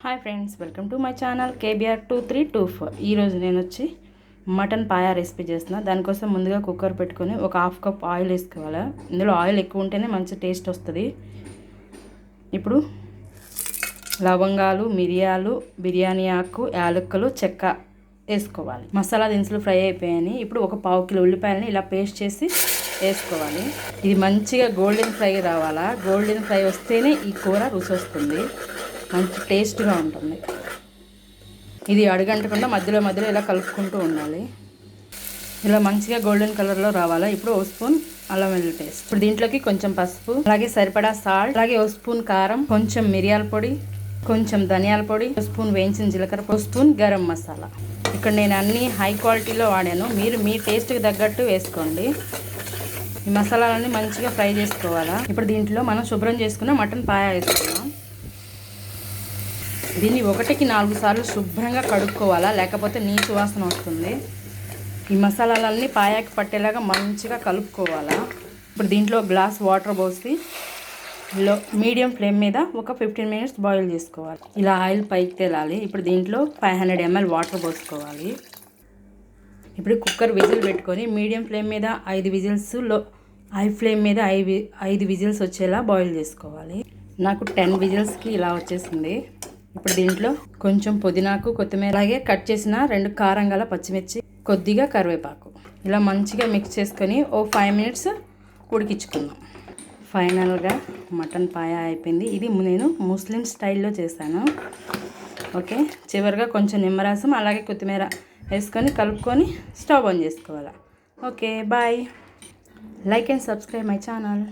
Hi friends, welcome to my channel KBR 2324. ఈరోజు నేను వచ్చి మటన్ పాయా రెసిపీ చేస్తున్నా. దానికోసం ముందుగా కుక్కర్ పెట్టుకొని ఒక హాఫ్ కప్ ఆయిల్ వేసుకోవాలి. ఇందులో ఆయిల్ ఎక్కువ ఉంటేనే మంచి టేస్ట్ వస్తుంది. ఇప్పుడు లవంగాలు, మిరియాలు, బిర్యానీ ఆకు, యాలక్కలు, చెక్క వేసుకోవాలి. మసాలా దినుసులు ఫ్రై అయిపోయాయి. ఇప్పుడు ఒక పావు కిలో ఉల్లిపాయలని ఇలా పేస్ట్ చేసి వేసుకోవాలి. ఇది మంచిగా గోల్డెన్ ఫ్రై రావాలా. గోల్డెన్ ఫ్రై వస్తేనే ఈ కూర రుచి వస్తుంది, మంచి టేస్ట్గా ఉంటుంది. ఇది అడుగంటకుండా మధ్యలో మధ్యలో ఇలా కలుపుకుంటూ ఉండాలి. ఇలా మంచిగా గోల్డెన్ కలర్లో రావాలా. ఇప్పుడు ఓ స్పూన్ అల్లం వెల్లుల్లి పేస్ట్, ఇప్పుడు దీంట్లోకి కొంచెం పసుపు, అలాగే సరిపడా సాల్ట్, అలాగే ఓ స్పూన్ కారం, కొంచెం మిరియాల పొడి, కొంచెం ధనియాల పొడి, ఓ స్పూన్ వేయించిన జీలకర్ర, ఓ స్పూన్ గరం మసాలా. ఇక్కడ నేను అన్ని హై క్వాలిటీలో వాడాను. మీరు మీ టేస్ట్కి తగ్గట్టు వేసుకోండి. ఈ మసాలాలన్నీ మంచిగా ఫ్రై చేసుకోవాలా. ఇప్పుడు దీంట్లో మనం శుభ్రం చేసుకున్న మటన్ పాయా వేసుకున్నాం. దీన్ని 1కి 4 సార్లు శుభ్రంగా కడుక్కోవాలా, లేకపోతే నీచు వాసన వస్తుంది. ఈ మసాలాలన్నీ పాయాకి పట్టేలాగా మంచిగా కలుపుకోవాలా. ఇప్పుడు దీంట్లో గ్లాస్ వాటర్ పోసి మీడియం ఫ్లేమ్ మీద ఒక 15 మినిట్స్ బాయిల్ చేసుకోవాలి. ఇలా ఆయిల్ పైకి తేలాలి. ఇప్పుడు దీంట్లో 500 ml వాటర్ పోసుకోవాలి. ఇప్పుడు కుక్కర్ విజిల్ పెట్టుకొని మీడియం ఫ్లేమ్ మీద 5 విజిల్స్, హై ఫ్లేమ్ మీద 5 విజిల్స్ వచ్చేలా బాయిల్ చేసుకోవాలి. నాకు 10 విజిల్స్కి ఇలా వచ్చేసింది. ఇప్పుడు దీంట్లో కొంచెం పుదీనాకు, కొత్తిమీర, అలాగే కట్ చేసిన 2 కారం గల పచ్చిమిర్చి, కొద్దిగా కరివేపాకు ఇలా మంచిగా మిక్స్ చేసుకొని ఓ 5 మినిట్స్ ఉడికించుకుందాం. ఫైనల్గా మటన్ పాయా అయిపోయింది. ఇది నేను ముస్లిం స్టైల్లో చేశాను. ఓకే, చివరిగా కొంచెం నిమ్మరసం అలాగే కొత్తిమీర వేసుకొని కలుపుకొని స్టవ్ ఆన్ చేసుకోవాలి. Okay, bye. Like and subscribe my channel.